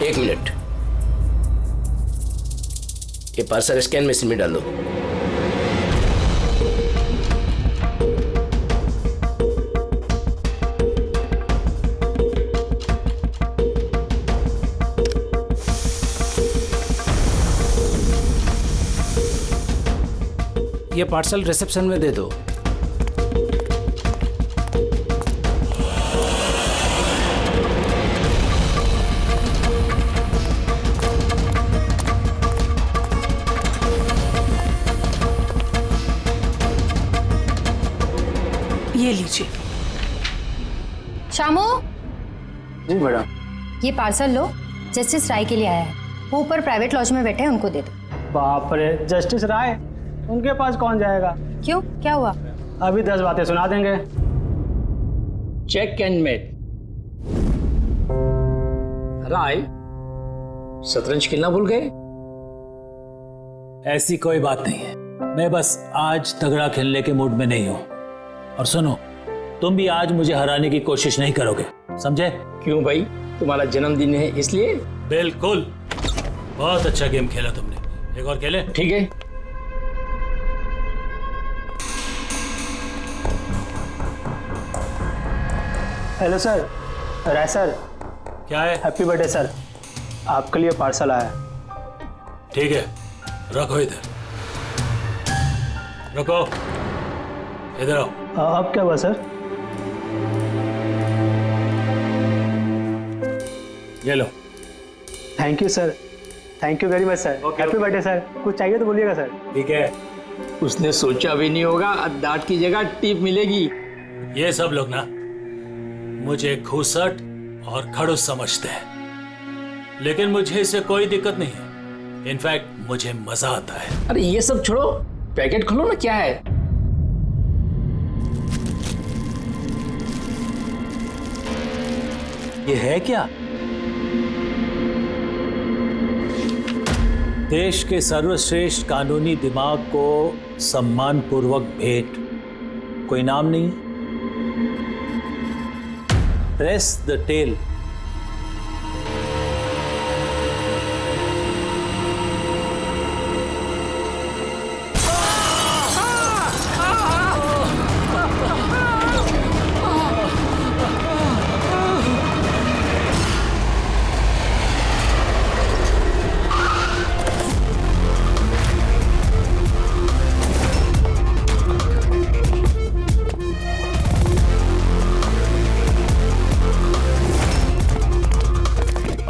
एक मिनट, ये parcel scan machine में डालो। ये पार्सल रिसेप्शन में दे दो। ये लीजिए। शामू, जी मैडम। ये पार्सल लो, जस्टिस राय के लिए आया है। वो ऊपर प्राइवेट लॉज में बैठे हैं, उनको दे दो। बाप रे, जस्टिस राय, उनके पास कौन जाएगा? क्यों, क्या हुआ? अभी 10 बातें सुना देंगे। Check and met. राय, शतरंज खेलना भूल गए? ऐसी कोई बात नहीं है, मैं बस आज तगड़ा खेलने के मूड में नहीं हूं। और सुनो, तुम भी आज मुझे हराने की कोशिश नहीं करोगे, समझे? क्यों भाई, तुम्हारा जन्मदिन है इसलिए? बिल्कुल, बहुत अच्छा गेम खेला तुमने, एक और खेले? ठीक है। हेलो सर, राय सर। क्या है? हैप्पी बर्थडे सर, आपके लिए पार्सल आया। ठीक है, रखो इधर, रखो इधर आओ। अब क्या हुआ सर? ये लो। Thank you sir, thank you very much sir. Happy birthday sir. कुछ चाहिए तो बोलिएगा सर। ठीक है। उसने सोचा भी नहीं होगा डांट की जगह टिप मिलेगी। ये सब लोग ना मुझे घूसट और खड़ूस समझते हैं, लेकिन मुझे इससे कोई दिक्कत नहीं है। इनफैक्ट मुझे मजा आता है। अरे ये सब छोड़ो, पैकेट खोलो ना, क्या है? ये है क्या? देश के सर्वश्रेष्ठ कानूनी दिमाग को सम्मानपूर्वक भेंट। कोई नाम नहीं? Press the tail.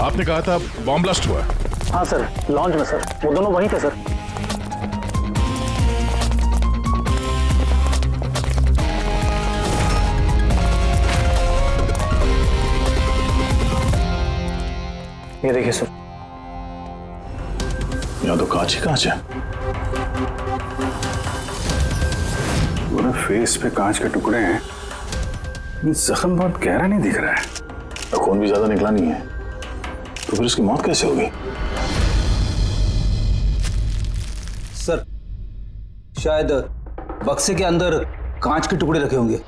आपने कहा था बॉम्ब ब्लास्ट हुआ? हाँ सर, लॉन्च में सर। वो दोनों वहीं थे सर। ये देखिए सर। यहाँ तो कांच ही कांच है। पूरे फेस पे कांच के टुकड़े हैं। जख्म बहुत गहरा नहीं दिख रहा है, खून भी ज्यादा निकला नहीं है, तो फिर इसकी मौत कैसे होगी? सर, शायद बक्से के अंदर कांच के टुकड़े रखे होंगे।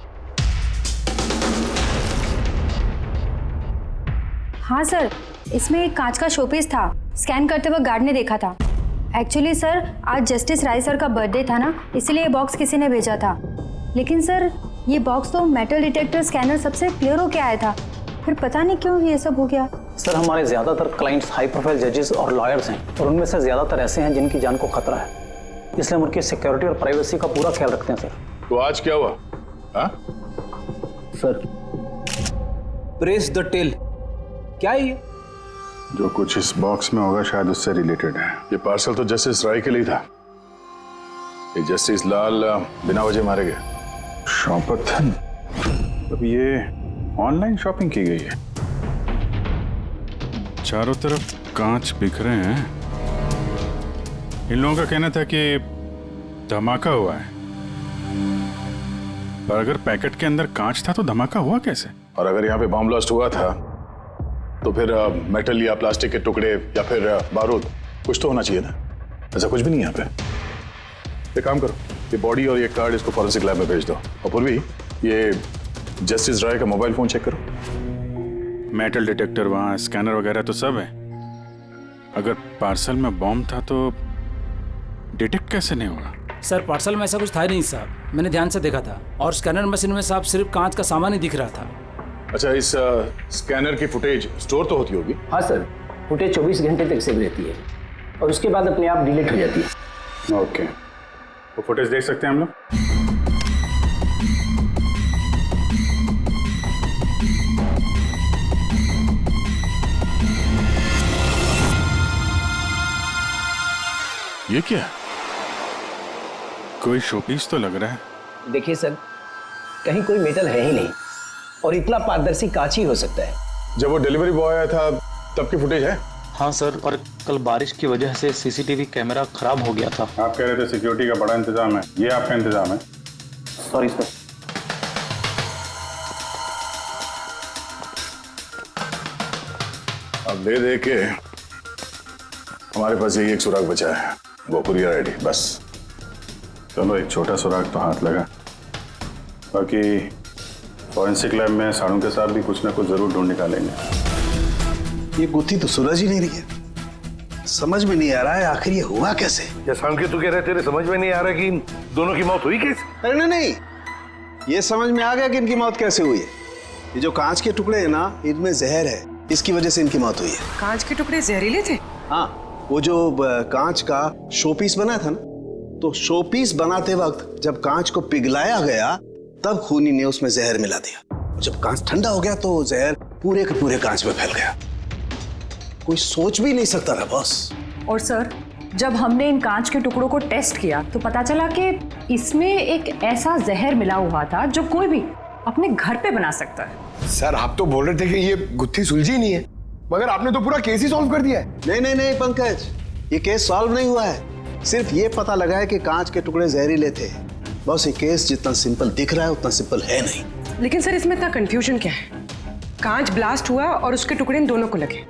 हाँ सर, इसमें एक कांच का शोपीस था। स्कैन करते वक्त गार्ड ने देखा था। एक्चुअली सर, आज जस्टिस राय सर का बर्थडे था ना, इसलिए ये बॉक्स किसी ने भेजा था। लेकिन सर, ये बॉक्स तो मेटल डिटेक्टर स्कैनर सबसे क्लियर होके आया था, फिर पता नहीं क्यों ये सब हो गया। सर, हमारे ज्यादातर क्लाइंट्स हाई प्रोफाइल जजेस और लॉयर्स हैं, और उनमें से ज्यादातर ऐसे हैं जिनकी जान को खतरा है, इसलिए हम उनकी सिक्योरिटी और प्राइवेसी का पूरा ख्याल रखते हैं सर। तो आज क्या हुआ? हाँ? सर, प्रेस द टेल, क्या है ये? जो कुछ इस बॉक्स में होगा शायद उससे रिलेटेड है। ये पार्सल तो जस्टिस राय के लिए था। ये जस्टिस लाल बिना वजह मारे गए। शौपथन, अब ये ऑनलाइन शॉपिंग की गई है। चारों तरफ कांच बिखरे हैं। इन लोगों का कहना था कि धमाका हुआ है, पर अगर पैकेट के अंदर कांच था तो धमाका हुआ कैसे? और अगर यहाँ पे बॉम्ब ब्लास्ट हुआ था तो फिर मेटल या प्लास्टिक के टुकड़े या फिर बारूद, कुछ तो होना चाहिए था। ऐसा कुछ भी नहीं है यहाँ पे। एक काम करो, ये बॉडी और ये कार्ड इसको फॉरेंसिक लैब में भेज दो। और पूर्वी, ये जस्टिस राय का मोबाइल फोन चेक करो। मेटल डिटेक्टर वहाँ, स्कैनर वगैरह तो सब है। अगर पार्सल में बॉम्ब था तो डिटेक्ट कैसे नहीं होगा? सर पार्सल में ऐसा कुछ था ही नहीं साहब, मैंने ध्यान से देखा था और स्कैनर मशीन में साहब सिर्फ कांच का सामान ही दिख रहा था। अच्छा, इस स्कैनर की फुटेज स्टोर तो होती होगी? हाँ सर, फुटेज 24 घंटे तक सेव रहती है और उसके बाद अपने आप डिलीट हो जाती है। ओके, वो फुटेज देख सकते हैं हम लोग? ये क्या? कोई शोपीस तो लग रहा है। देखिए सर, कहीं कोई मेटल है ही नहीं और इतना पारदर्शी कांच ही हो सकता है। जब वो डिलीवरी बॉय आया था तब की फुटेज है? हाँ सर, और कल बारिश की वजह से सीसीटीवी कैमरा खराब हो गया था। आप कह रहे थे सिक्योरिटी का बड़ा इंतजाम है, ये आपका इंतजाम है? Sorry sir. अब ले दे के हमारे पास यही एक सुराग बचा है, वो कुरियर आईडी बस। चलो, एक छोटा सुराग तो हाथ लगा। बाकी फॉरेंसिक लैब में साड़ों के साथ भी कुछ ना कुछ जरूर ढूंढ निकालेंगे। ये गुत्थी तो सुलझ ही नहीं रही है, समझ में नहीं आ रहा है आखिर ये हुआ कैसे। या सांके तू कह रहे तेरे समझ में नहीं आ रहा कि इन दोनों की मौत हुई कैसे? अरे नहीं, ये समझ में आ गया कि इनकी मौत कैसे हुई है। ये जो कांच के टुकड़े हैं ना, इनमें जहर है, इसकी वजह से इनकी मौत हुई है। कांच के टुकड़े जहरीले थे? हाँ, वो जो कांच का शोपीस बना था ना, तो शोपीस बनाते वक्त जब कांच को पिघलाया गया तब खूनी ने उसमें जहर मिला दिया। जब कांच ठंडा हो गया तो जहर पूरे के पूरे कांच में फैल गया। कोई सोच भी नहीं सकता था बॉस। और सर, जब हमने इन कांच के टुकड़ों को टेस्ट किया तो पता चला कि इसमें एक ऐसा जहर मिला हुआ था जो कोई भी अपने घर पे बना सकता है। सर, आप तो बोल रहे थे कि ये गुत्थी सुलझी नहीं है, मगर आपने तो पूरा केस ही सॉल्व कर दिया है। नहीं नहीं नहीं पंकज, ये केस सॉल्व नहीं हुआ है। सिर्फ ये पता लगा है कि कांच के टुकड़े जहरीले थे। बस ये केस जितना सिंपल दिख रहा है उतना सिंपल है नहीं। लेकिन सर, इसमें इतना कंफ्यूजन क्या है? कांच ब्लास्ट हुआ और उसके टुकड़े इन दोनों को लगे,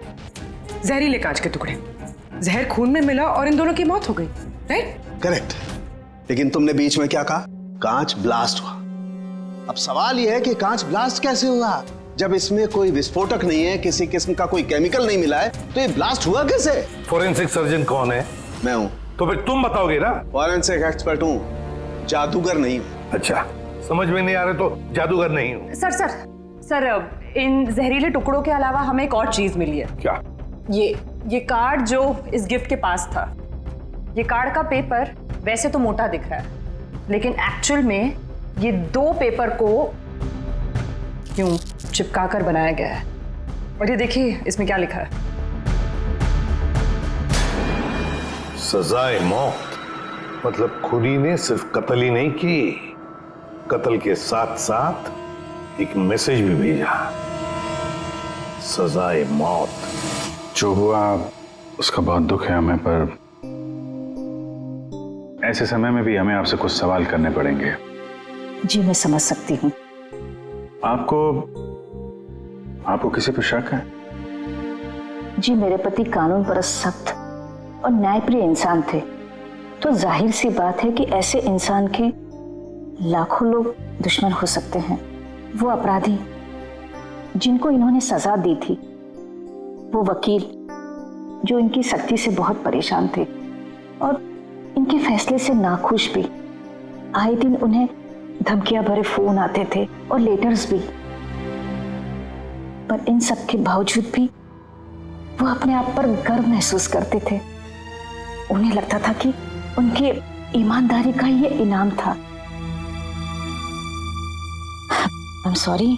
जहरीले कांच के टुकड़े, जहर खून में मिला और इन दोनों की मौत हो गई, राइट? करेक्ट। लेकिन तुमने बीच में क्या कहा? कांच ब्लास्ट हुआ। अब सवाल यह है कि कांच ब्लास्ट कैसे हुआ? जब इसमें कोई विस्फोटक नहीं है, किसी किस्म का कोई केमिकल नहीं मिला है, तो ये ब्लास्ट हुआ कैसे? फोरेंसिक सर्जन कौन है? मैं हूं। तो फिर तुम बताओगे ना। फॉरेंसिक एक्सपर्ट हूं, जादूगर नहीं हूं। अच्छा, समझ में नहीं आ रहा तो जादूगर नहीं हूं। सर, इन जहरीले टुकड़ों के अलावा हमें एक और चीज मिली है। क्या? ये कार्ड जो इस गिफ्ट के पास था, ये कार्ड का पेपर वैसे तो मोटा दिख रहा है, लेकिन एक्चुअल में ये 2 पेपर को यूं चिपका कर बनाया गया है। और ये देखिए इसमें क्या लिखा है। सजाए मौत, मतलब खूनी ने सिर्फ कत्ल ही नहीं की, कत्ल के साथ साथ एक मैसेज भी भेजा, सजाए मौत। जो हुआ उसका बहुत दुख है हमें, पर ऐसे समय में भी हमें आपसे कुछ सवाल करने पड़ेंगे। जी मैं समझ सकती हूँ। आपको किसी पर शक है? जी मेरे पति कानून पर सख्त और न्यायप्रिय इंसान थे, तो जाहिर सी बात है कि ऐसे इंसान के लाखों लोग दुश्मन हो सकते हैं। वो अपराधी जिनको इन्होंने सजा दी थी, वो वकील जो इनकी सख्ती से बहुत परेशान थे और इनके फैसले से नाखुश भी। आए दिन उन्हें धमकियां भरे फोन आते थे और लेटर्स भी, पर इन सब के बावजूद भी वो अपने आप पर गर्व महसूस करते थे। उन्हें लगता था कि उनके ईमानदारी का ये इनाम था। आई एम सॉरी,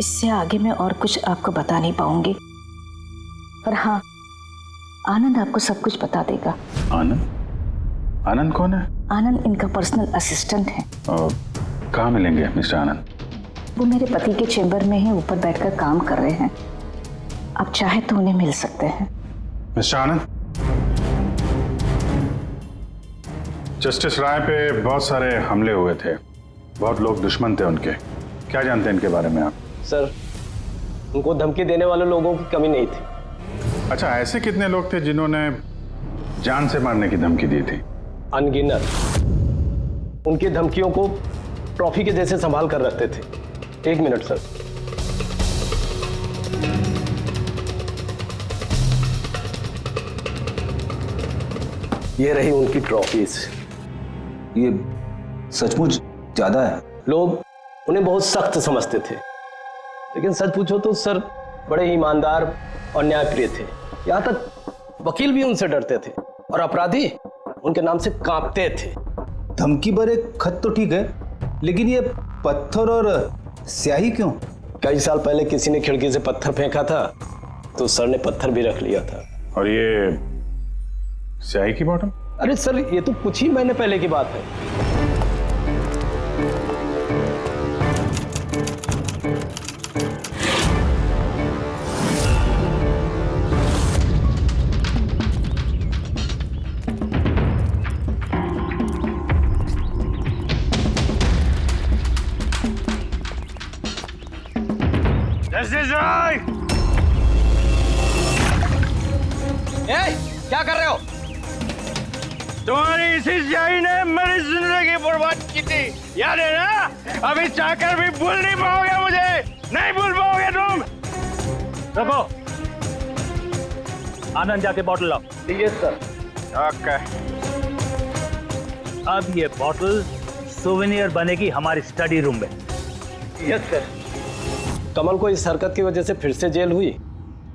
इससे आगे मैं और कुछ आपको बता नहीं पाऊंगी, पर हाँ, आनंद आपको सब कुछ बता देगा। आनंद? आनंद कौन है? आनंद इनका पर्सनल असिस्टेंट है। कहाँ मिलेंगे मिस्टर आनंद? वो मेरे पति के चेंबर में ही ऊपर बैठकर काम कर रहे हैं, आप चाहे तो उन्हें मिल सकते हैं। मिस्टर आनंद, जस्टिस राय पे बहुत सारे हमले हुए थे, बहुत लोग दुश्मन थे उनके, क्या जानते हैं इनके बारे में आप? सर, उनको धमकी देने वाले लोगों की कमी नहीं थी। अच्छा, ऐसे कितने लोग थे जिन्होंने जान से मारने की धमकी दी थी? अनगिनत। उनकी धमकियों को ट्रॉफी के जैसे संभाल कर रखते थे। 1 मिनट सर। ये रही उनकी ट्रॉफीज। ये सचमुच ज्यादा है। लोग उन्हें बहुत सख्त समझते थे, लेकिन सच पूछो तो सर बड़े ईमानदार और न्यायप्रिय थे। यहाँ तक वकील भी उनसे डरते थे और अपराधी उनके नाम से कांपते थे। धमकी भरे खत तो ठीक है, लेकिन ये पत्थर और स्याही क्यों? कई साल पहले किसी ने खिड़की से पत्थर फेंका था तो सर ने पत्थर भी रख लिया था। और ये स्याही की बॉटल? अरे सर ये तो कुछ ही महीने पहले की बात है। क्या कर रहे हो? तुम्हारी इसी स्याही ने मेरी जिंदगी बर्बाद की थी, याद है ना? अभी चाहकर भी भूल नहीं पाओगे मुझे, नहीं भूल पाओगे तुम। रखो, आनंद जाके बॉटल लाओ। Yes sir. ओके। अब ये बॉटल सोवेनियर बनेगी हमारी स्टडी रूम में। Yes sir. कमल को इस हरकत की वजह से फिर से जेल हुई,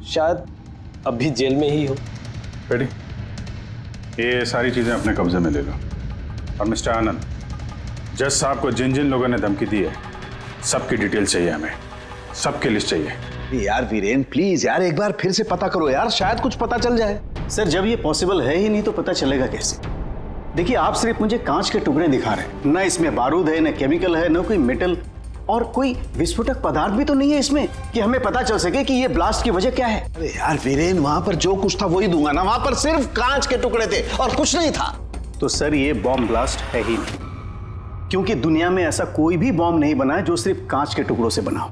शायद अब भी जेल में ही हो। रेडी, ये सारी चीजें अपने कब्जे में ले लो। और मिस्टर आनंद, जज साहब को जिन जिन लोगों ने धमकी दी है सबकी डिटेल चाहिए, हमें सबकी लिस्ट चाहिए। यार वीरेन प्लीज यार एक बार फिर से पता करो यार, शायद कुछ पता चल जाए। सर जब ये पॉसिबल है ही नहीं तो पता चलेगा कैसे? देखिए आप सिर्फ मुझे कांच के टुकड़े दिखा रहे हैं, ना इसमें बारूद है, ना केमिकल है, ना कोई मेटल और कोई विस्फोटक पदार्थ भी तो नहीं है इसमें कि हमें पता चल सके कि ये ब्लास्ट की वजह क्या है। अरे यार वीरेन वहां पर जो कुछ था वही दूंगा ना, वहां पर सिर्फ कांच के टुकड़े थे और कुछ नहीं था। तो सर ये बॉम्ब ब्लास्ट है ही नहीं, क्योंकि दुनिया में ऐसा कोई भी बॉम्ब नहीं बना है जो सिर्फ कांच के टुकड़ों से बना हो।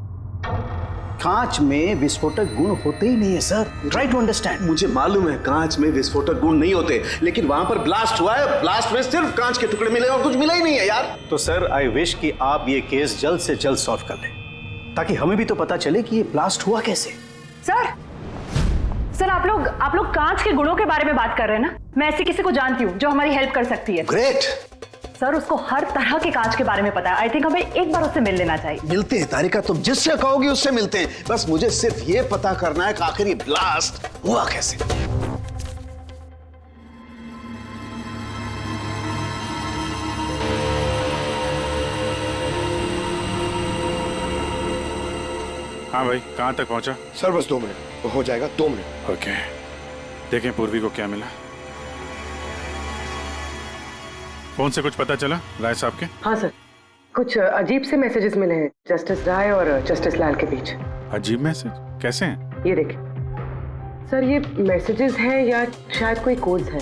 कांच में विस्फोटक गुण होते ही नहीं है सर, ट्राई टू अंडरस्टैंड। मुझे मालूम है कांच में विस्फोटक गुण नहीं होते, लेकिन वहां पर ब्लास्ट हुआ है, ब्लास्ट में सिर्फ कांच के टुकड़े मिले और कुछ मिला ही नहीं है यार। तो सर आई विश कि आप ये केस जल्द से जल्द सॉल्व कर लें, ताकि हमें भी तो पता चले कि ये ब्लास्ट हुआ कैसे। सर आप लोग कांच के गुणों के बारे में बात कर रहे हैं ना? मैं ऐसी किसी को जानती हूँ जो हमारी हेल्प कर सकती है। ग्रेट सर, उसको हर तरह के कांच के बारे में पता है। आई थिंक हमें एक बार उससे मिल लेना चाहिए। मिलते हैं तारिका, तुम जिससे कहोगी उससे मिलते हैं। बस मुझे सिर्फ ये पता करना है कि आखिर ये ब्लास्ट हुआ कैसे। हाँ भाई, कहाँ तक पहुँचा? सर बस 2 मिनट हो जाएगा, 2 मिनट। ओके, देखें पूर्वी को क्या मिला। फोन से कुछ पता चला राय साहब के? हाँ सर, कुछ अजीब से मैसेजेस मिले हैं जस्टिस राय और जस्टिस लाल के बीच। अजीब मैसेज? कैसे हैं? ये देखिए सर, ये मैसेजेस हैं या शायद कोई कोड्स हैं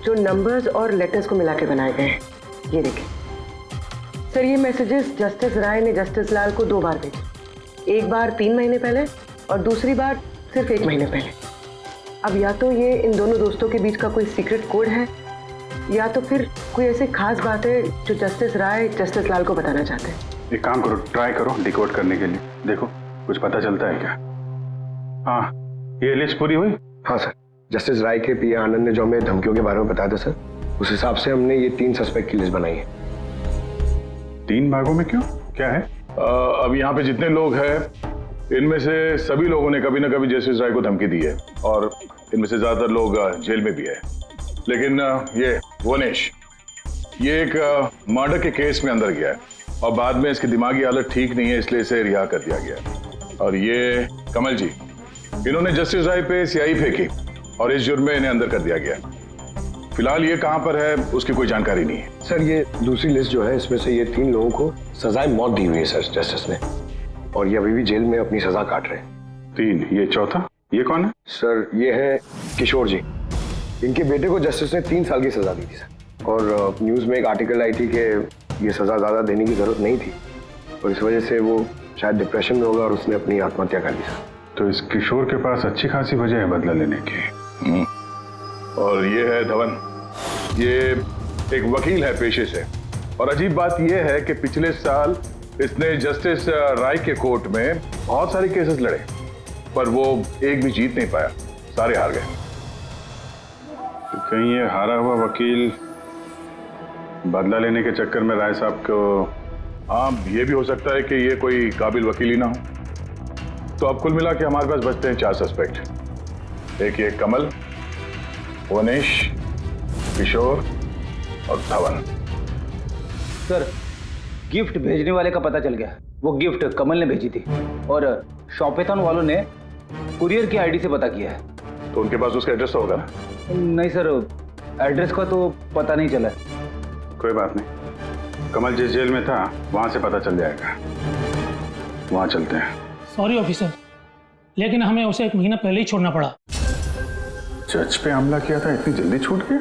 जो नंबर्स और लेटर्स को मिला के बनाए गए हैं। ये देखिए सर, ये मैसेजेस जस्टिस राय ने जस्टिस लाल को 2 बार भेजे, एक बार 3 महीने पहले और दूसरी बार सिर्फ 1 महीने पहले। अब या तो ये इन दोनों दोस्तों के बीच का कोई सीक्रेट कोड है या तो फिर कोई ऐसी खास बात है जो जस्टिस राय जस्टिस लाल को बताना चाहते हैं। एक काम करो, ट्राई करो डिकोड करने के लिए, देखो कुछ पता चलता है क्या। हाँ, ये लिस्ट पूरी हुई? हाँ सर, जस्टिस राय के पीए आनंद ने जो हमें धमकियों के बारे में बताया था सर, उस हिसाब से हमने ये 3 सस्पेक्ट की लिस्ट बनाई है। 3 भागों में क्यों, क्या है? अब यहाँ पे जितने लोग हैं इनमें से सभी लोगों ने कभी ना कभी जस्टिस राय को धमकी दी है और इनमें से ज्यादातर लोग जेल में भी है। लेकिन ये वनेश, ये एक मर्डर के केस में अंदर गया है और बाद में इसकी दिमागी हालत ठीक नहीं है, इसलिए इसे रिहा कर दिया गया। और ये कमल जी, इन्होंने जस्टिस राय पे स्याही फेंकी और इस जुर्म में इन्हें अंदर कर दिया गया। फिलहाल ये कहाँ पर है उसकी कोई जानकारी नहीं है। सर ये दूसरी लिस्ट जो है इसमें से ये 3 लोगों को सजाए मौत दी हुई है सर जस्टिस ने, और ये अभी भी जेल में अपनी सजा काट रहे हैं। 3, ये चौथा, ये कौन है? सर ये है किशोर जी, इनके बेटे को जस्टिस ने 3 साल की सजा दी थी सर, और न्यूज़ में एक आर्टिकल आई थी कि ये सजा ज़्यादा देने की जरूरत नहीं थी और इस वजह से वो शायद डिप्रेशन में होगा और उसने अपनी आत्महत्या कर ली सर। तो इस किशोर के पास अच्छी खासी वजह है बदला लेने की। और ये है धवन, ये एक वकील है पेशे से, और अजीब बात यह है कि पिछले साल इसने जस्टिस राय के कोर्ट में बहुत सारे केसेस लड़े पर वो एक भी जीत नहीं पाया, सारे हार गए। तो कहीं ये हारा हुआ वकील बदला लेने के चक्कर में राय साहब को, हाँ ये भी हो सकता है कि ये कोई काबिल वकील ही ना हो। तो अब कुल मिला के हमारे पास बचते हैं 4 सस्पेक्ट। एक ये कमल, वनेश, किशोर और धवन। सर, गिफ्ट भेजने वाले का पता चल गया। वो गिफ्ट कमल ने भेजी थी और शॉपेथॉन वालों ने कुरियर की आईडी से पता किया है। तो उनके पास उसका एड्रेस तो होगा ना? नहीं सर, एड्रेस का तो पता नहीं चला। कोई बात नहीं, कमल जिस जेल में था वहां से पता चल जाएगा। वहां चलते हैं। सॉरी ऑफिसर, लेकिन हमें उसे 1 महीना पहले ही छोड़ना पड़ा। जज पे हमला किया था, इतनी जल्दी छूट गया?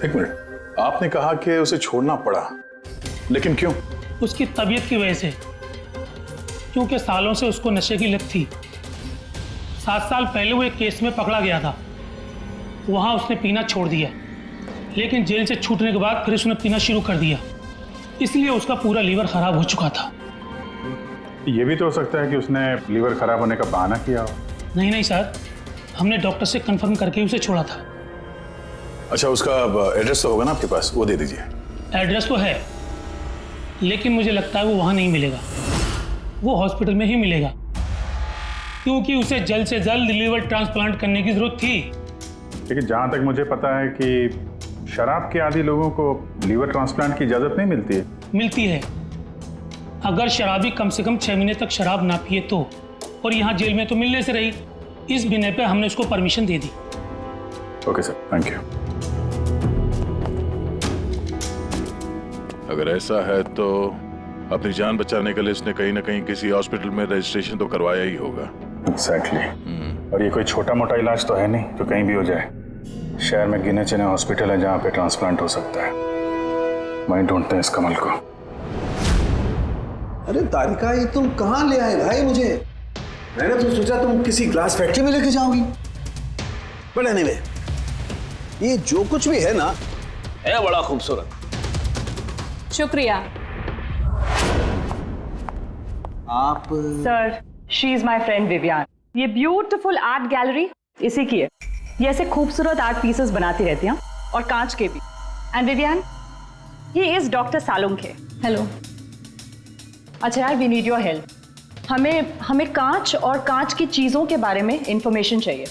एक मिनट, आपने कहा कि उसे छोड़ना पड़ा, लेकिन क्यों? उसकी तबीयत की वजह से, क्योंकि सालों से उसको नशे की लत थी। 7 साल पहले वो एक केस में पकड़ा गया था, वहां उसने पीना छोड़ दिया, लेकिन जेल से छूटने के बाद फिर उसने पीना शुरू कर दिया, इसलिए उसका पूरा लीवर खराब हो चुका था। ये भी तो हो सकता है कि उसने लीवर खराब होने का बहाना किया हो। नहीं नहीं सर, हमने डॉक्टर से कंफर्म करके उसे छोड़ा था। अच्छा, उसका एड्रेस तो होगा ना आपके पास, वो दे दीजिए। एड्रेस तो है, लेकिन मुझे लगता है वो वहां नहीं मिलेगा, वो हॉस्पिटल में ही मिलेगा, क्योंकि उसे जल्द से जल्द लीवर ट्रांसप्लांट करने की जरूरत थी। लेकिन जहां तक मुझे पता है कि शराब के आदी लोगों को लीवर ट्रांसप्लांट की इजाजत नहीं मिलती है। मिलती है, अगर शराबी कम से कम 6 महीने तक शराब ना पिए तो, और यहाँ जेल में तो मिलने से रही, इस बिना पे हमने उसको permission they the. Okay sir, thank you. अगर ऐसा है तो अपनी जान बचाने के लिए इसने कहीं ना कहीं किसी हॉस्पिटल में रजिस्ट्रेशन तो करवाया ही होगा। एग्जैक्टली। और ये कोई छोटा मोटा इलाज तो है नहीं जो कहीं भी हो जाए। शहर में गिने चुने हॉस्पिटल है जहाँ पे ट्रांसप्लांट हो सकता है। वहीं ढूंढते हैं इस कमल को। अरे तारिका, ये तुम कहाँ ले आए भाई मुझे? मैंने तो सोचा तुम किसी ग्लास फैक्ट्री में लेके जाओगी। बट एनीवे, ये जो कुछ भी है ना, है बड़ा खूबसूरत। शुक्रिया आप। Sir, she is my friend Vivian. ये ब्यूटीफुल आर्ट गैलरी इसी की है। ये ऐसे खूबसूरत आर्ट पीसेस बनाती रहती हैं, और कांच के भी। And Vivian, he is doctor Salunkhe. Hello. अच्छा यार, वी नीड योर हेल्प। हमें कांच और कांच की चीजों के बारे में इंफॉर्मेशन चाहिए,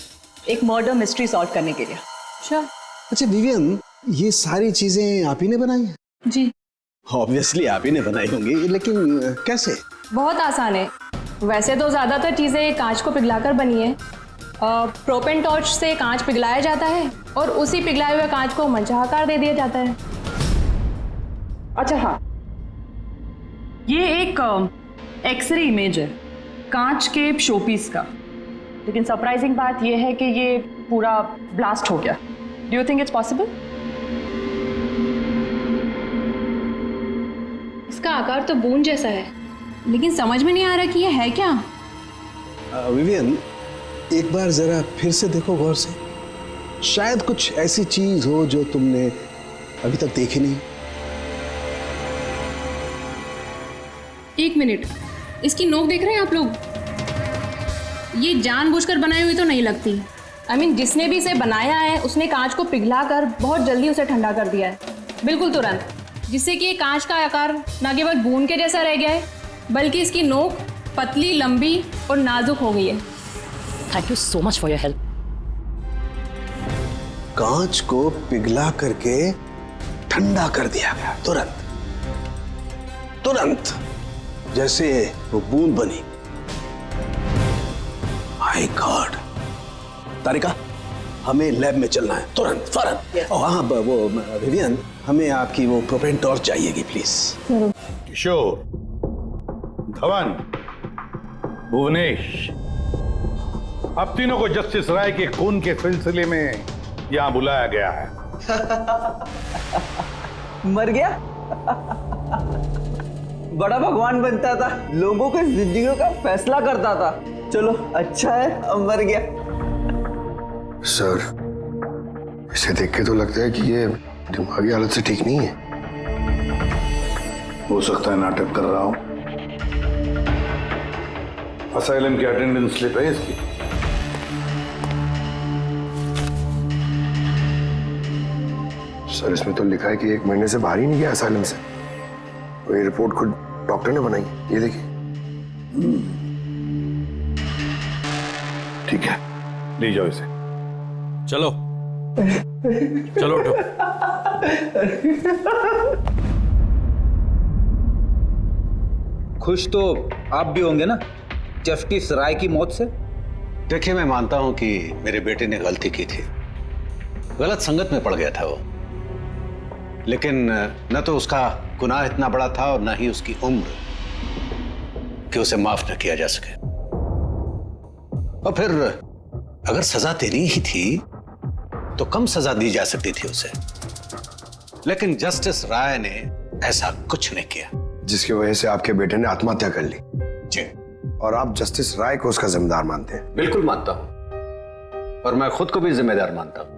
एक मर्डर मिस्ट्री सॉल्व करने के लिए। श्योर। अच्छा विवियन, ये सारी चीजें आप ही ने बनाई हैं? जी। ऑब्वियसली आप ही ने बनाई होंगी, लेकिन कैसे? बहुत आसान है। वैसे तो ज़्यादातर चीज़ें कांच को पिघलाकर बनी है। प्रोपेन टॉर्च से कांच पिघलाया जाता है और उसी पिघलाए हुए कांच को मनचाहा आकार दे दिया जाता है। अच्छा हाँ, ये एक एक्सरे इमेज है कांच के शोपीस का, लेकिन सरप्राइजिंग बात यह है कि ये पूरा ब्लास्ट हो गया। Do you think it's possible? इसका आकार तो बूंद जैसा है, लेकिन समझ में नहीं आ रहा कि ये है क्या। विवियन, एक बार जरा फिर से देखो गौर से। शायद कुछ ऐसी चीज हो जो तुमने अभी तक देखी नहीं। एक मिनट, इसकी नोक देख रहे हैं आप लोग? ये जानबूझकर बनाई हुई तो नहीं लगती। I mean, जिसने भी इसे बनाया है उसने कांच को पिघलाकर बहुत जल्दी उसे ठंडा कर दिया है, बिल्कुल तुरंत, जिससे कि ये कांच का आकार न केवल बूंद के जैसा रह गया है, बल्कि इसकी नोक पतली, लंबी और नाजुक हो गई है। Thank you so much for your help. कांच को पिघला करके ठंडा कर दिया गया, तुरंत तुरंत, जैसे वो बूंद बनी। My God. तारिका, हमें लैब में चलना है तुरंत, फौरन। और हाँ, वो विवियन, हमें आपकी वो प्रोपेन टॉर्च चाहिएगी प्लीज। किशोर, धवन, भुवनेश, अब तीनों को जस्टिस राय के खून के सिलसिले में यहां बुलाया गया है। मर गया? बड़ा भगवान बनता था, लोगों की जिंदगियों का फैसला करता था। चलो अच्छा है, अब मर गया। सर, इसे देख के तो लगता है कि ये दिमागी हालत से ठीक नहीं है। हो सकता है नाटक कर रहा हो। असाइलम की अटेंडेंस स्लिप है इसकी। सर इसमें तो लिखा है कि 1 महीने से बाहर ही नहीं गया असाइलम से। ये रिपोर्ट खुद डॉक्टर ने बनाई, ये देखिए। ठीक है, ले जाओ इसे। चलो चलो उठो। खुश तो आप भी होंगे ना जस्टिस राय की मौत से? देखिए, मैं मानता हूं कि मेरे बेटे ने गलती की थी, गलत संगत में पड़ गया था वो, लेकिन न तो उसका गुनाह इतना बड़ा था और न ही उसकी उम्र कि उसे माफ न किया जा सके। और फिर अगर सजा देनी ही थी तो कम सजा दी जा सकती थी उसे, लेकिन जस्टिस राय ने ऐसा कुछ नहीं किया, जिसकी वजह से आपके बेटे ने आत्महत्या कर ली। जी। और आप जस्टिस राय को उसका जिम्मेदार मानते हैं? बिल्कुल मानता हूं, और मैं खुद को भी जिम्मेदार मानता हूं।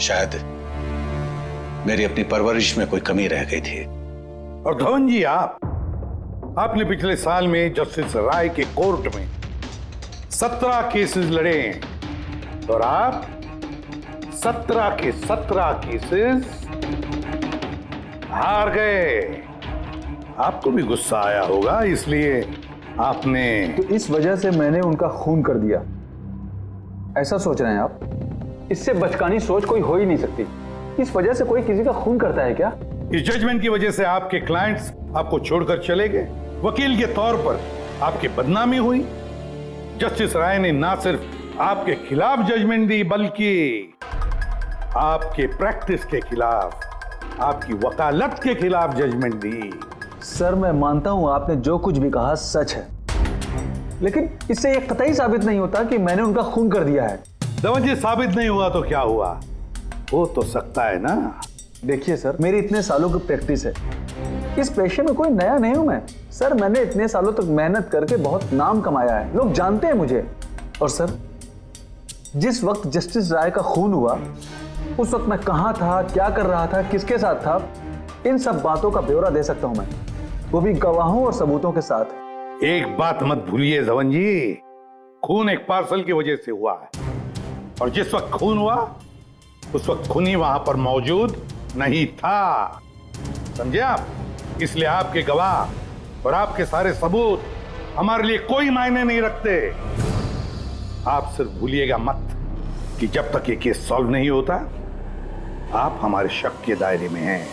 शायद मेरी अपनी परवरिश में कोई कमी रह गई थी। और धवन जी, आपने पिछले साल में जस्टिस राय के कोर्ट में 17 केसेस लड़े हैं और आप 17 के 17 केसेस हार गए। आपको भी गुस्सा आया होगा, इसलिए आपने तो इस वजह से मैंने उनका खून कर दिया, ऐसा सोच रहे हैं आप? इससे बचकानी सोच कोई हो ही नहीं सकती। इस वजह से कोई किसी का खून करता है क्या? इस जजमेंट की वजह से आपके क्लाइंट्स आपको छोड़कर चले गए, वकील के तौर पर आपकी बदनामी हुई। जस्टिस राय ने ना सिर्फ आपके खिलाफ जजमेंट दी, बल्कि आपके प्रैक्टिस के खिलाफ, आपकी वकालत के खिलाफ जजमेंट दी। सर, मैं मानता हूं आपने जो कुछ भी कहा सच है, लेकिन इससे यह कतई साबित नहीं होता कि मैंने उनका खून कर दिया है। धवन जी, साबित नहीं हुआ तो क्या हुआ, हो तो सकता है ना। देखिए सर, मेरी इतने सालों की प्रैक्टिस है, इस पेशे में कोई नया नहीं हूं मैं। सर, मैंने इतने सालों तक मेहनत करके बहुत नाम कमाया है, लोग जानते हैं मुझे। और सर, जिस वक्त जस्टिस राय का खून हुआ उस वक्त मैं कहां था, क्या कर रहा था, किसके साथ था, इन सब बातों का ब्यौरा दे सकता हूं मैं, वो भी गवाहों और सबूतों के साथ। एक बात मत भूलिए धवन जी, खून एक पार्सल की वजह से हुआ है, और जिस वक्त खून हुआ उस वक्त खूनी वहां पर मौजूद नहीं था, समझे आप? इसलिए आपके गवाह और आपके सारे सबूत हमारे लिए कोई मायने नहीं रखते। आप सिर्फ भूलिएगा मत कि जब तक ये केस सॉल्व नहीं होता आप हमारे शक के दायरे में हैं।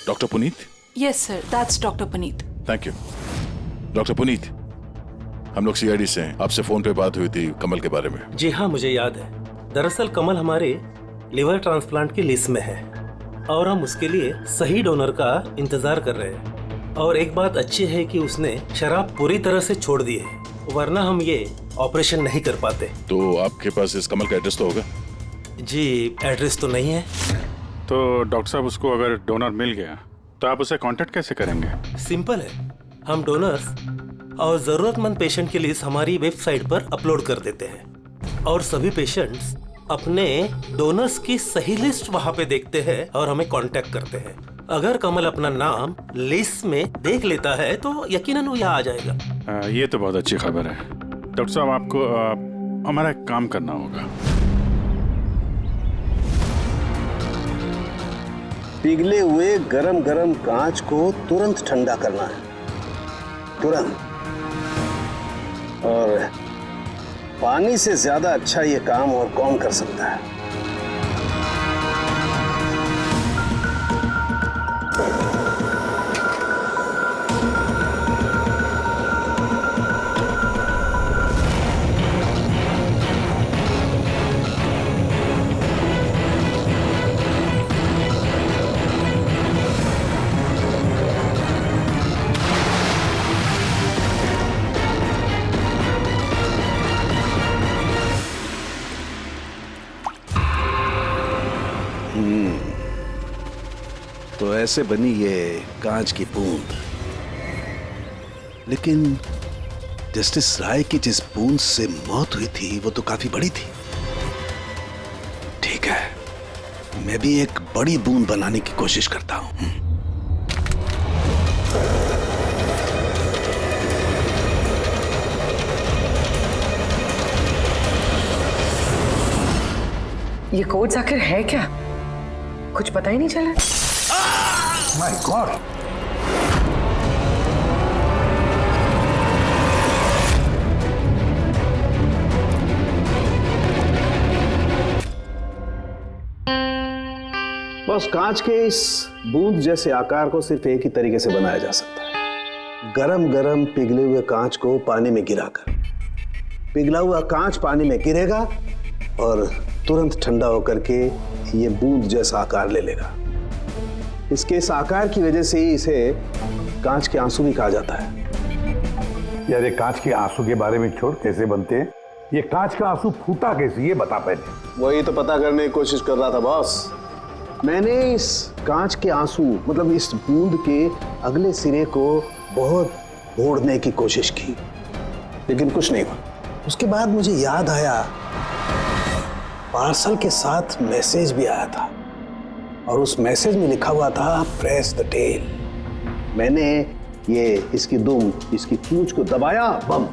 Doctor Puneet? Yes sir, that's doctor Puneet. Thank you. Doctor Puneet, हम लोग सीआईडी से हैं, आपसे फोन पे बात हुई थी कमल के बारे में। जी हाँ, मुझे याद है। दरअसल कमल हमारे लिवर ट्रांसप्लांट की लिस्ट में है और हम उसके लिए सही डोनर का इंतजार कर रहे हैं। और एक बात अच्छी है कि उसने शराब पूरी तरह से छोड़ दी है, वरना हम ये ऑपरेशन नहीं कर पाते। तो आपके पास इस कमल का एड्रेस तो होगा? जी, एड्रेस तो नहीं है। तो डॉक्टर साहब, उसको अगर डोनर मिल गया तो आप उसे कांटेक्ट कैसे करेंगे? सिंपल है, हम डोनर्स और जरूरतमंद पेशेंट की लिस्ट हमारी वेबसाइट पर अपलोड कर देते हैं और सभी पेशेंट्स अपने डोनर्स की सही लिस्ट वहां पे देखते हैं और हमें कांटेक्ट करते हैं। अगर कमल अपना नाम लिस्ट में देख लेता है तो यकीनन वो यहाँ आ जाएगा। ये तो बहुत अच्छी खबर है। डॉक्टर साहब, आपको हमारा एक काम करना होगा। पिघले हुए गरम गरम कांच को तुरंत ठंडा करना है, तुरंत। और पानी से ज्यादा अच्छा ये काम और कौन कर सकता है? तो ऐसे बनी ये कांच की बूंद। लेकिन जस्टिस राय की जिस बूंद से मौत हुई थी वो तो काफी बड़ी थी। ठीक है, मैं भी एक बड़ी बूंद बनाने की कोशिश करता हूं। ये कोड्स आखिर है क्या? कुछ पता ही नहीं चला। My God. बस कांच के इस बूंद जैसे आकार को सिर्फ एक ही तरीके से बनाया जा सकता है, गरम गरम पिघले हुए कांच को पानी में गिराकर। पिघला हुआ कांच पानी में गिरेगा और तुरंत ठंडा होकर के ये बूंद जैसा आकार ले लेगा। इसके इस आकार की वजह से ही इसे कांच के आंसू भी कहा जाता है। यार ये कांच के आंसू के बारे में छोड़, कैसे बनते हैं? ये कांच का आंसू फूटा कैसे, ये बता पहले। वही तो पता करने की कोशिश कर रहा था बॉस। मैंने इस कांच के आंसू मतलब इस बूंद के अगले सिरे को बहुत मोड़ने की कोशिश की, लेकिन कुछ नहीं हुआ। उसके बाद मुझे याद आया पार्सल के साथ मैसेज भी आया था और उस मैसेज में लिखा हुआ था प्रेस द टेल। मैंने ये इसकी दुम, इसकी पूंछ को दबाया, बम।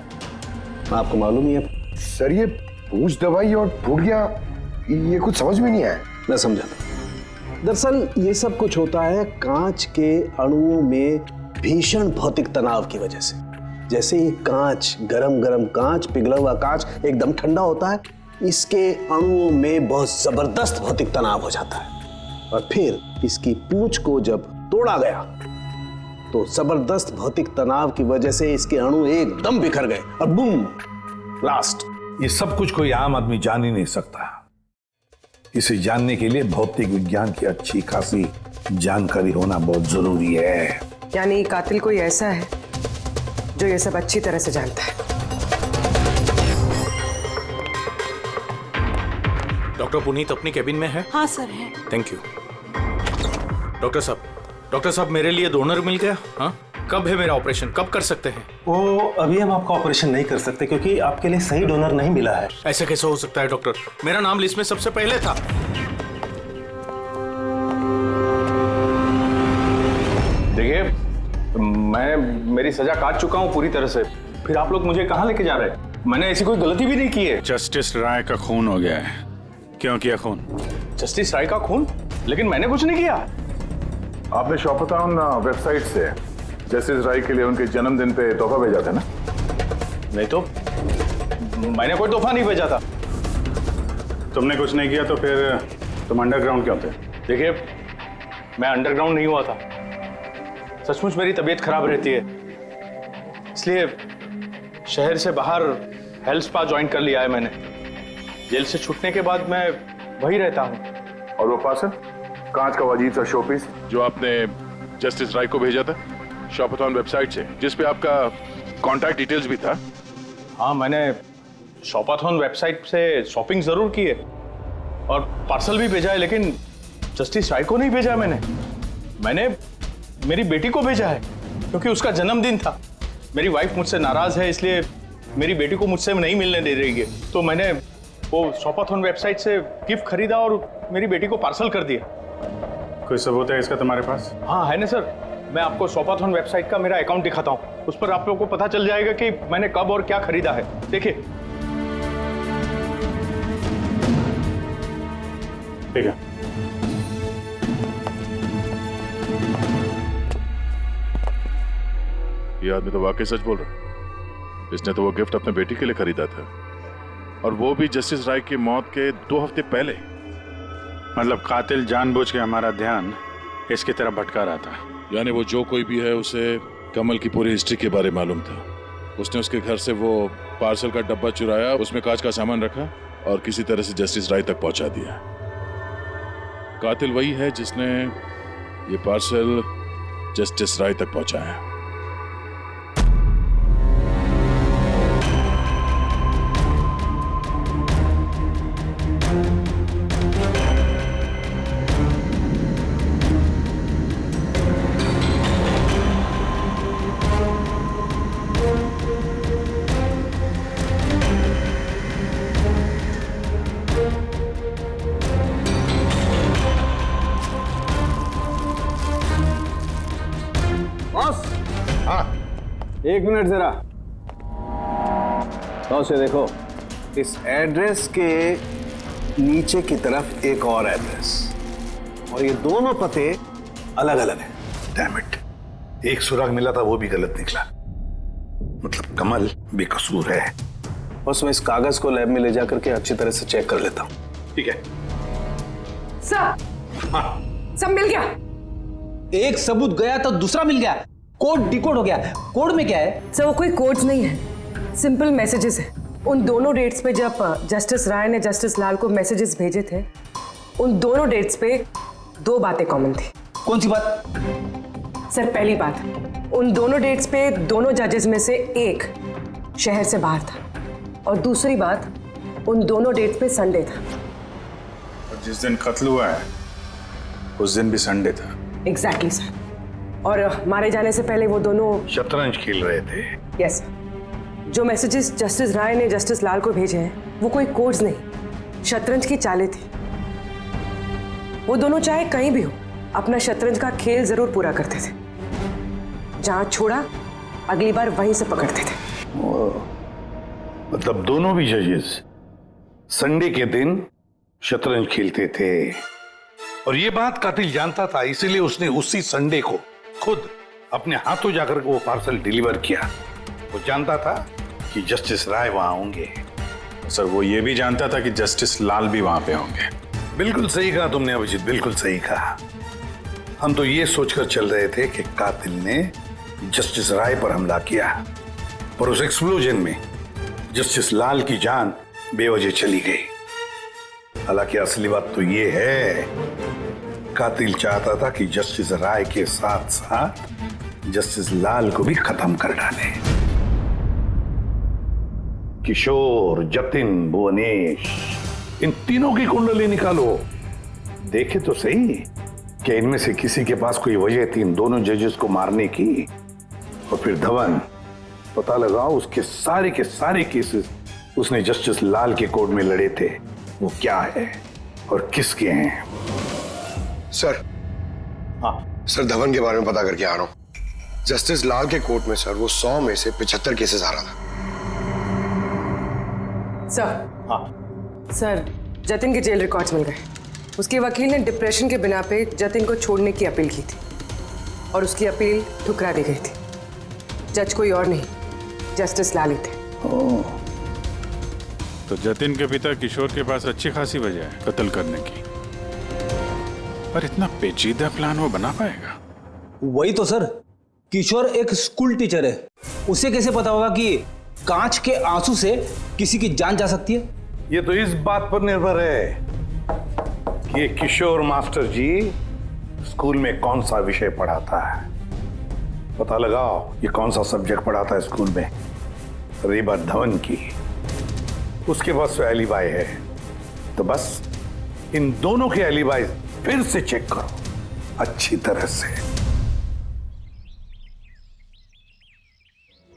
आपको मालूम ही है सर, ये पूंछ दबाई और फूट गया, ये कुछ समझ में नहीं आया। मैं समझा। दरअसल ये सब कुछ होता है कांच के अणुओं में भीषण भौतिक तनाव की वजह से। जैसे ही कांच, गरम गरम कांच, पिघला हुआ कांच एकदम ठंडा होता है, इसके अणुओं में बहुत जबरदस्त भौतिक तनाव हो जाता है और फिर इसकी पूंछ को जब तोड़ा गया तो जबरदस्त भौतिक तनाव की वजह से इसके अणु एकदम बिखर गए और बूम, ब्लास्ट। ये सब कुछ कोई आम आदमी जान ही नहीं सकता। इसे जानने के लिए भौतिक विज्ञान की अच्छी खासी जानकारी होना बहुत जरूरी है। यानी कातिल कोई ऐसा है जो ये सब अच्छी तरह से जानता है। डॉक्टर पुनीत अपनी केबिन में है? हाँ सर है। Thank you. डॉक्टर साहब मेरे लिए डोनर मिल गया? हाँ, कब है मेरा ऑपरेशन, कब कर सकते हैं? वो अभी हम आपका ऑपरेशन नहीं कर सकते क्योंकि आपके लिए सही डोनर नहीं मिला है। ऐसे कैसे हो सकता है डॉक्टर? मेरा नाम लिस्ट में सबसे पहले था। देखिए, मेरी सजा काट चुका हूँ पूरी तरह से, फिर आप लोग मुझे कहाँ लेके जा रहे हैं? मैंने ऐसी कोई गलती भी नहीं की है। जस्टिस राय का खून हो गया है। क्यों किया खून? जस्टिस राय का खून? लेकिन मैंने कुछ नहीं किया। आपने शॉपटाउन वेबसाइट से जस्टिस राय के लिए उनके जन्मदिन पे तोहफा भेजा था ना? नहीं तो मैंने कोई तोहफा नहीं भेजा था। तुमने कुछ नहीं किया तो फिर तुम अंडरग्राउंड क्यों थे? देखिए, मैं अंडरग्राउंड नहीं हुआ था। सचमुच मेरी तबीयत खराब रहती है, इसलिए शहर से बाहर हेल्थ स्पा ज्वाइन कर लिया है मैंने। जेल से छूटने के बाद मैं वही रहता हूँ। और वो पार्सल, कांच का अजीब सा शोपीस जो आपने जस्टिस राय को भेजा था शॉपटाउन वेबसाइट से, जिसपे आपका कॉन्टैक्ट डिटेल्स भी था? हाँ, मैंने शॉपटाउन वेबसाइट से शॉपिंग जरूर की है और पार्सल भी भेजा है, लेकिन जस्टिस राय को नहीं भेजा। मैंने मेरी बेटी को भेजा है क्योंकि उसका जन्मदिन था। मेरी वाइफ मुझसे नाराज है, इसलिए मेरी बेटी को मुझसे नहीं मिलने दे रही है, तो मैंने वो शॉपटाउन वेबसाइट से गिफ्ट खरीदा और मेरी बेटी को पार्सल कर दिया। कोई सबूत है इसका तुम्हारे पास? हाँ है ना सर, मैं आपको शॉपटाउन वेबसाइट का मेरा अकाउंट दिखाता हूँ, उस पर आप लोगों को पता चल जाएगा कि मैंने कब और क्या खरीदा है। देखिए। ठीक है। ये आदमी तो वाकई सच बोल रहा है। इसने तो वो गिफ्ट अपने बेटी के लिए खरीदा था, और वो भी जस्टिस राय की मौत के 2 हफ्ते पहले। मतलब कातिल जानबूझ के हमारा ध्यान इसकी तरफ भटका रहा था। यानी वो जो कोई भी है, उसे कमल की पूरी हिस्ट्री के बारे में मालूम था। उसने उसके घर से वो पार्सल का डब्बा चुराया, उसमें कांच का सामान रखा और किसी तरह से जस्टिस राय तक पहुंचा दिया। कातिल वही है जिसने ये पार्सल जस्टिस राय तक पहुंचाया। एक मिनट जरा, तो से देखो, इस एड्रेस के नीचे की तरफ एक और एड्रेस, और ये दोनों पते अलग अलग हैं। डैम इट, एक सुराग मिला था वो भी गलत निकला। मतलब कमल बेकसूर है। बस मैं इस कागज को लैब में ले जाकर के अच्छी तरह से चेक कर लेता हूँ। ठीक है सर। सब मिल गया। एक सबूत गया तो दूसरा मिल गया, कोड डिकोड हो गया। कोड में क्या है? सर वो कोई कोड्स नहीं है, सिंपल मैसेजेस है। उन दोनों डेट्स पे जब जस्टिस राय ने जस्टिस लाल को मैसेजेस भेजे थे, उन दोनों डेट्स पे दो बातें कॉमन थी। कौन सी बात? सर पहली बात, उन दोनों डेट्स पे दोनों जजेस में से एक शहर से बाहर था, और दूसरी बात, उन दोनों डेट्स पे संडे था। और जिस दिन कत्ल हुआ है उस दिन भी संडे था। Exactly sir. और मारे जाने से पहले वो दोनों शतरंज खेल रहे थे। यस। जो मैसेजेस जस्टिस राय ने जस्टिस लाल को भेजे हैं वो कोई कोड्स नहीं, शतरंज की चालें थी। वो दोनों चाहे कहीं भी हो अपना शतरंज का खेल जरूर पूरा करते थे। जहां छोड़ा अगली बार वहीं से पकड़ते थे। मतलब दोनों भी जजेस संडे के दिन शतरंज खेलते थे, और ये बात कातिल जानता था, इसीलिए उसने उसी संडे को खुद अपने हाथों जाकर वो पार्सल डिलीवर किया। वो जानता था कि जस्टिस राय वहां होंगे। सर वो ये भी जानता था कि जस्टिस लाल भी वहां पे होंगे। बिल्कुल सही कहा तुमने अभिजीत, बिल्कुल सही कहा। हम तो ये सोचकर चल रहे थे कि कातिल ने जस्टिस राय पर हमला किया, पर उस एक्सप्लोजन में जस्टिस लाल की जान बेवजह चली गई। हालांकि असली बात तो ये है, कातिल चाहता था कि जस्टिस राय के साथ साथ जस्टिस लाल को भी खत्म कर डाले। किशोर, जतिन, भुवनेश, इन तीनों की कुंडली निकालो, देखे तो सही कि इनमें से किसी के पास कोई वजह थी इन दोनों जजेस को मारने की। और फिर धवन, पता लगाओ उसके सारे के सारे केसेस उसने जस्टिस लाल के कोर्ट में लड़े थे, वो क्या है और किसके हैं। सर, हाँ सर, धवन के बारे में पता करके आ रहा हूं। जस्टिस लाल के कोर्ट में सर वो 100 में से 75 केसेस आ रहा था। सर, हाँ सर, जतिन के जेल रिकॉर्ड्स मिल गए। उसके वकील ने डिप्रेशन के बिना पे जतिन को छोड़ने की अपील की थी, और उसकी अपील ठुकरा दी गई थी। जज कोई और नहीं, जस्टिस लाल ही थे। तो जतिन के पिता किशोर के पास अच्छी खासी वजह है कत्ल करने की, पर इतना पेचीदा प्लान वो बना पाएगा? वही तो सर, किशोर एक स्कूल टीचर है, उसे कैसे पता होगा कि कांच के आंसू से किसी की जान जा सकती है? ये तो इस बात पर निर्भर है कि ये किशोर मास्टर जी स्कूल में कौन सा विषय पढ़ाता है। पता लगाओ ये कौन सा सब्जेक्ट पढ़ाता है स्कूल में। रेबा धवन की, उसके पास तो एलिबाई है, तो बस इन दोनों के एलिबाई फिर से चेक करो अच्छी तरह से।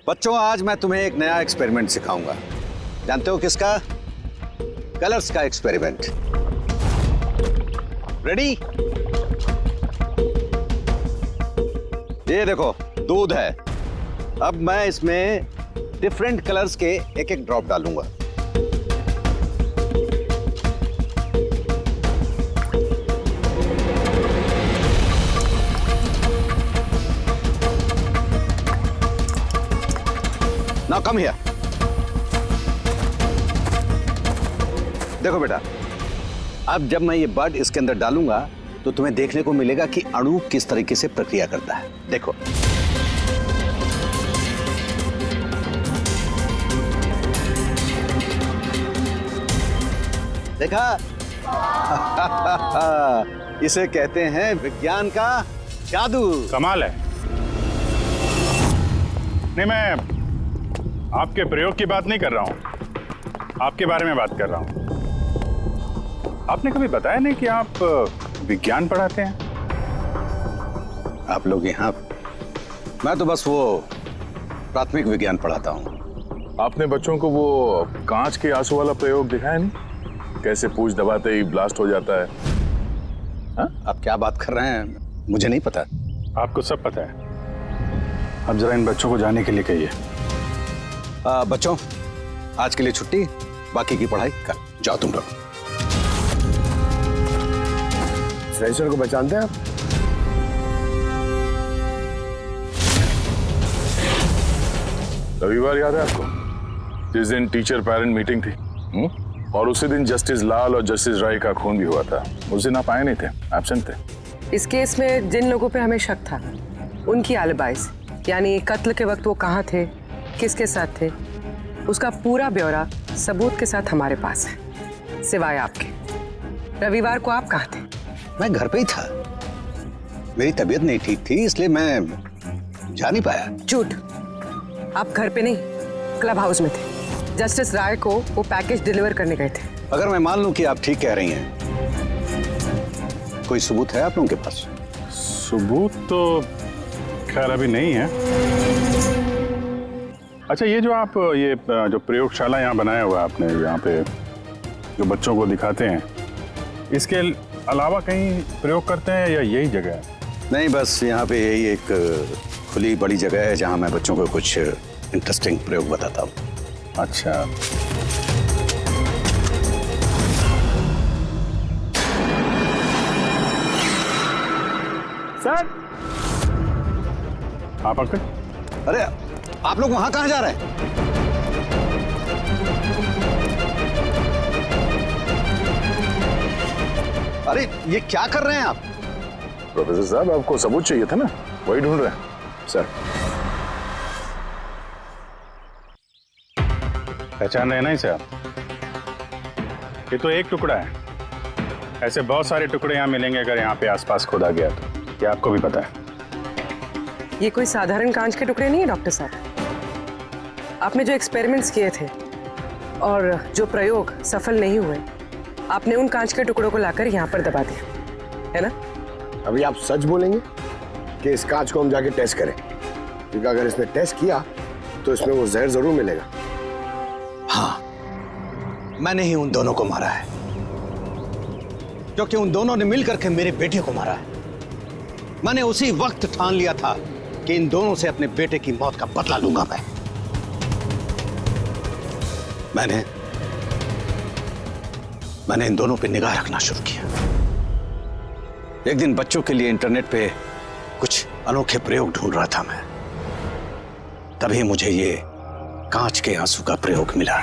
बच्चों, आज मैं तुम्हें एक नया एक्सपेरिमेंट सिखाऊंगा। जानते हो किसका? कलर्स का एक्सपेरिमेंट। रेडी? ये देखो, दूध है। अब मैं इसमें डिफरेंट कलर्स के एक एक ड्रॉप डालूंगा। Now come here. देखो बेटा, अब जब मैं ये बड इसके अंदर डालूंगा तो तुम्हें देखने को मिलेगा कि अणु किस तरीके से प्रक्रिया करता है। देखो, देखा? इसे कहते हैं विज्ञान का जादू। कमाल है। नहीं, मैं आपके प्रयोग की बात नहीं कर रहा हूं, आपके बारे में बात कर रहा हूं। आपने कभी बताया नहीं कि आप विज्ञान पढ़ाते हैं? आप लोग यहाँ? मैं तो बस वो प्राथमिक विज्ञान पढ़ाता हूँ। आपने बच्चों को वो कांच के आंसू वाला प्रयोग दिखाया नहीं? कैसे पूछ दबाते ही ब्लास्ट हो जाता है। हाँ? आप क्या बात कर रहे हैं? मुझे नहीं पता। आपको सब पता है। अब जरा इन बच्चों को जाने के लिए कहिए। बच्चों, आज के लिए छुट्टी, बाकी की पढ़ाई कल। जाओ तुम लोग। इस रजिस्टर को पहचानते हैं आप? रविवार याद है आपको, जिस दिन टीचर पेरेंट मीटिंग थी? और उसी दिन जस्टिस लाल और जस्टिस राय का खून भी हुआ था। उस दिन आप आए नहीं थे, एब्सेंट थे। इस केस में जिन लोगों पे हमें शक था उनकी एलिबाइज, यानी कत्ल के वक्त वो कहाँ थे, किसके साथ थे, उसका पूरा ब्यौरा सबूत के साथ हमारे पास है, सिवाय आपके। रविवार को आप कहाँ थे? मैं घर पे ही था। मेरी तबीयत नहीं ठीक थी, इसलिए मैं जा नहीं पाया। झूठ, आप घर पे नहीं, क्लब हाउस में थे। जस्टिस राय को वो पैकेज डिलीवर करने गए थे। अगर मैं मान लूं कि आप ठीक कह रही हैं, कोई सबूत है आप लोगों के पास? सबूत तो खैर अभी नहीं है। अच्छा, ये जो आप जो प्रयोगशाला यहाँ बनाया हुआ है आपने, यहाँ पे जो बच्चों को दिखाते हैं, इसके अलावा कहीं प्रयोग करते हैं या यही जगह है? नहीं, बस यहाँ पे यही एक खुली बड़ी जगह है जहाँ मैं बच्चों को कुछ इंटरेस्टिंग प्रयोग बताता हूँ। अच्छा, सर आप अंकल? अरे आप लोग वहां कहाँ जा रहे हैं? अरे ये क्या कर रहे हैं आप? प्रोफेसर साहब, आपको सबूत चाहिए था ना, वही ढूंढ रहे हैं। सर, पहचान रहे ना इसे आप? ये तो एक टुकड़ा है, ऐसे बहुत सारे टुकड़े यहाँ मिलेंगे अगर यहाँ पे आसपास खोदा गया तो। क्या आपको भी पता है? ये कोई साधारण कांच के टुकड़े नहीं है डॉक्टर साहब। आपने जो एक्सपेरिमेंट्स किए थे और जो प्रयोग सफल नहीं हुए, आपने उन कांच के टुकड़ों को लाकर यहाँ पर दबा दिया, है ना? अभी आप सच बोलेंगे कि इस कांच को हम जाके टेस्ट करें? क्योंकि अगर इसने टेस्ट किया तो इसमें वो जहर जरूर मिलेगा। हाँ, मैंने ही उन दोनों को मारा है, क्योंकि उन दोनों ने मिलकर के मेरे बेटे को मारा है। मैंने उसी वक्त ठान लिया था कि इन दोनों से अपने बेटे की मौत का बदला लूंगा मैंने इन दोनों पे निगाह रखना शुरू किया। एक दिन बच्चों के लिए इंटरनेट पे कुछ अनोखे प्रयोग ढूंढ रहा था मैं, तभी मुझे ये कांच के आंसू का प्रयोग मिला।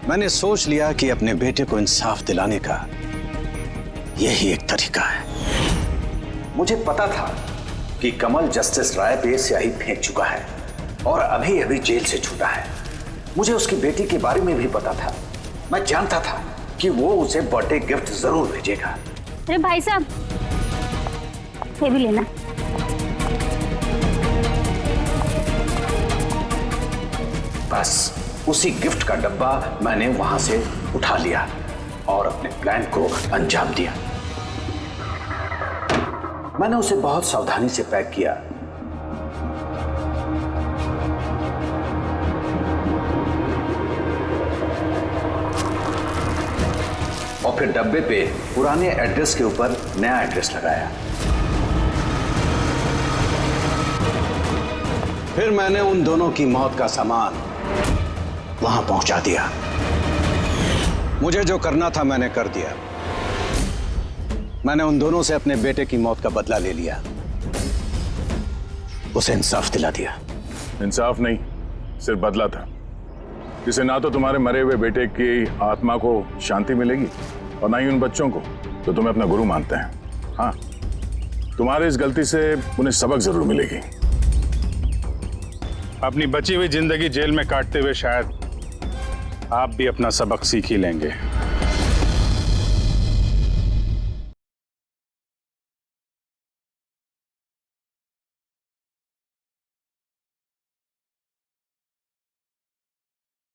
मैंने सोच लिया कि अपने बेटे को इंसाफ दिलाने का यही एक तरीका है। मुझे पता था कि कमल जस्टिस राय पे स्याही फेंक चुका है और अभी अभी जेल से छूटा है। मुझे उसकी बेटी के बारे में भी पता था। मैं जानता था कि वो उसे बर्थडे गिफ्ट जरूर भेजेगा। अरे भाई साहब, ये भी लेना। बस उसी गिफ्ट का डब्बा मैंने वहां से उठा लिया और अपने प्लान को अंजाम दिया। मैंने उसे बहुत सावधानी से पैक किया। और फिर डब्बे पे पुराने एड्रेस के ऊपर नया एड्रेस लगाया। फिर मैंने उन दोनों की मौत का सामान वहां पहुंचा दिया। मुझे जो करना था मैंने कर दिया। मैंने उन दोनों से अपने बेटे की मौत का बदला ले लिया, उसे इंसाफ दिला दिया। इंसाफ नहीं, सिर्फ बदला था, जिससे ना तो तुम्हारे मरे हुए बेटे की आत्मा को शांति मिलेगी और ना ही उन बच्चों को जो तुम्हें अपना गुरु मानते हैं। हाँ, तुम्हारी इस गलती से उन्हें सबक जरूर मिलेगी। अपनी बची हुई जिंदगी जेल में काटते हुए शायद आप भी अपना सबक सीख ही लेंगे।